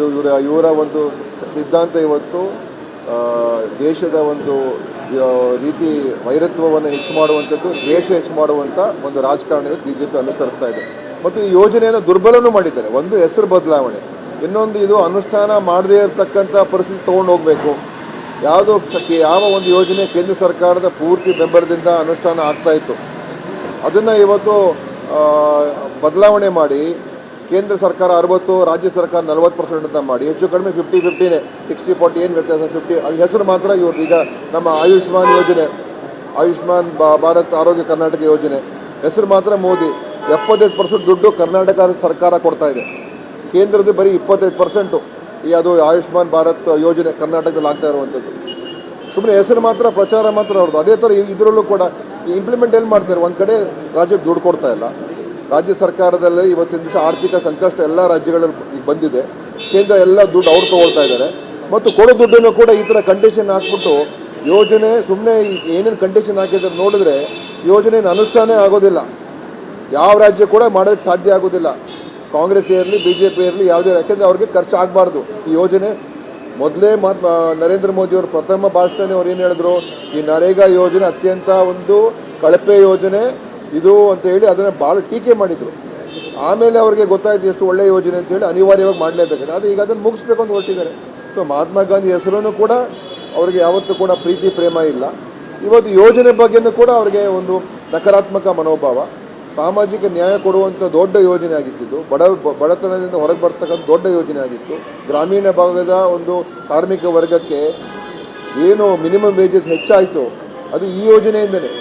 ಇದು ಇವರ ಒಂದು ಸಿದ್ಧಾಂತ ಇವತ್ತು ದೇಶದ ಒಂದು ರೀತಿ ವೈರತ್ವವನ್ನು ಹೆಚ್ಚು ಮಾಡುವಂಥದ್ದು, ದ್ವೇಷ ಹೆಚ್ಚು ಮಾಡುವಂಥ ಒಂದು ರಾಜಕಾರಣ BJP ಅನುಸರಿಸ್ತಾ ಇದೆ. ಮತ್ತು ಈ ಯೋಜನೆಯನ್ನು ದುರ್ಬಲನೂ ಮಾಡಿದ್ದಾರೆ. ಒಂದು ಹೆಸರು ಬದಲಾವಣೆ, ಇನ್ನೊಂದು ಇದು ಅನುಷ್ಠಾನ ಮಾಡದೇ ಇರತಕ್ಕಂಥ ಪರಿಸ್ಥಿತಿ ತೊಗೊಂಡು ಹೋಗಬೇಕು. ಯಾವ ಒಂದು ಯೋಜನೆ ಕೇಂದ್ರ ಸರ್ಕಾರದ ಪೂರ್ತಿ ಬೆಂಬಲದಿಂದ ಅನುಷ್ಠಾನ ಆಗ್ತಾ ಇತ್ತು, ಅದನ್ನು ಇವತ್ತು ಬದಲಾವಣೆ ಮಾಡಿ ಕೇಂದ್ರ ಸರ್ಕಾರ 60, ರಾಜ್ಯ ಸರ್ಕಾರ 40% ಅಂತ ಮಾಡಿ, ಹೆಚ್ಚು ಕಡಿಮೆ 50-50ನೇ, 60-40 ಏನು ವ್ಯತ್ಯಾಸ 50. ಅದು ಹೆಸರು ಮಾತ್ರ ಇವರು. ಈಗ ನಮ್ಮ ಆಯುಷ್ಮಾನ್ ಯೋಜನೆ, ಆಯುಷ್ಮಾನ್ ಭಾರತ್ ಆರೋಗ್ಯ ಕರ್ನಾಟಕ ಯೋಜನೆ ಹೆಸರು ಮಾತ್ರ ಮೋದಿ. 75% ದುಡ್ಡು ಕರ್ನಾಟಕ ಸರ್ಕಾರ ಕೊಡ್ತಾ ಇದೆ, ಕೇಂದ್ರದ್ದು ಬರೀ 25%. ಈ ಅದು ಆಯುಷ್ಮಾನ್ ಭಾರತ್ ಯೋಜನೆ ಕರ್ನಾಟಕದಲ್ಲಿ ಆಗ್ತಾ ಇರುವಂಥದ್ದು. ಸುಮ್ಮನೆ ಹೆಸರು ಮಾತ್ರ, ಪ್ರಚಾರ ಮಾತ್ರ ಅವ್ರದ್ದು. ಅದೇ ಥರ ಇದರಲ್ಲೂ ಕೂಡ ಇಂಪ್ಲಿಮೆಂಟ್ ಎಲ್ಲಿ ಮಾಡ್ತಾರೆ? ಒಂದು ಕಡೆ ರಾಜ್ಯಕ್ಕೆ ದುಡ್ಡು ಕೊಡ್ತಾ ಇಲ್ಲ. ರಾಜ್ಯ ಸರ್ಕಾರದಲ್ಲಿ ಇವತ್ತಿನ ದಿವಸ ಆರ್ಥಿಕ ಸಂಕಷ್ಟ ಎಲ್ಲ ರಾಜ್ಯಗಳಲ್ಲಿ ಬಂದಿದೆ. ಕೇಂದ್ರ ಎಲ್ಲ ದುಡ್ಡು ಅವ್ರು ತೊಗೊಳ್ತಾ ಇದ್ದಾರೆ. ಮತ್ತು ಕೊಡೋ ದುಡ್ಡನ್ನು ಕೂಡ ಈ ಥರ ಕಂಡೀಷನ್ ಹಾಕ್ಬಿಟ್ಟು ಯೋಜನೆ ಸುಮ್ಮನೆ ಏನೇನು ಕಂಡೀಷನ್ ಹಾಕಿದ್ರೆ ನೋಡಿದ್ರೆ ಯೋಜನೆ ಅನುಷ್ಠಾನ ಆಗೋದಿಲ್ಲ. ಯಾವ ರಾಜ್ಯ ಕೂಡ ಮಾಡೋದಕ್ಕೆ ಸಾಧ್ಯ ಆಗೋದಿಲ್ಲ. ಕಾಂಗ್ರೆಸ್ ಇರಲಿ, BJP ಇರಲಿ, ಯಾವುದೇ, ಯಾಕೆಂದರೆ ಅವ್ರಿಗೆ ಖರ್ಚು ಆಗಬಾರ್ದು ಈ ಯೋಜನೆ. ಮೊದಲೇ ನರೇಂದ್ರ ಮೋದಿಯವರು ಪ್ರಥಮ ಭಾಷಣದಲ್ಲಿ ಅವ್ರು ಏನು ಹೇಳಿದ್ರು, ಈ ನರೇಗಾ ಯೋಜನೆ ಅತ್ಯಂತ ಒಂದು ಕಳಪೆ ಯೋಜನೆ ಇದು ಅಂತ ಹೇಳಿ ಅದನ್ನು ಭಾಳ ಟೀಕೆ ಮಾಡಿದರು. ಆಮೇಲೆ ಅವ್ರಿಗೆ ಗೊತ್ತಾಯ್ತು ಎಷ್ಟು ಒಳ್ಳೆಯ ಯೋಜನೆ ಅಂತ ಹೇಳಿ ಅನಿವಾರ್ಯವಾಗಿ ಮಾಡಲೇಬೇಕಾದ್ರೆ ಅದು ಈಗ ಅದನ್ನು ಮುಗಿಸ್ಬೇಕು ಅಂತ ಹೊರಟಿದ್ದಾರೆ. ಸೊ ಮಹಾತ್ಮ ಗಾಂಧಿ ಹೆಸರನ್ನು ಕೂಡ ಅವರಿಗೆ ಯಾವತ್ತೂ ಕೂಡ ಪ್ರೀತಿ ಪ್ರೇಮ ಇಲ್ಲ. ಇವತ್ತು ಯೋಜನೆ ಬಗ್ಗೆಯೂ ಕೂಡ ಅವರಿಗೆ ಒಂದು ನಕಾರಾತ್ಮಕ ಮನೋಭಾವ. ಸಾಮಾಜಿಕ ನ್ಯಾಯ ಕೊಡುವಂಥ ದೊಡ್ಡ ಯೋಜನೆ ಆಗಿತ್ತು. ಬಡತನದಿಂದ ಹೊರಗೆ ಬರ್ತಕ್ಕಂಥ ದೊಡ್ಡ ಯೋಜನೆ ಆಗಿತ್ತು. ಗ್ರಾಮೀಣ ಭಾಗದ ಒಂದು ಕಾರ್ಮಿಕ ವರ್ಗಕ್ಕೆ ಏನು ಮಿನಿಮಮ್ ವೇಜಸ್ ಹೆಚ್ಚಾಯಿತು ಅದು ಈ ಯೋಜನೆಯಿಂದಲೇ.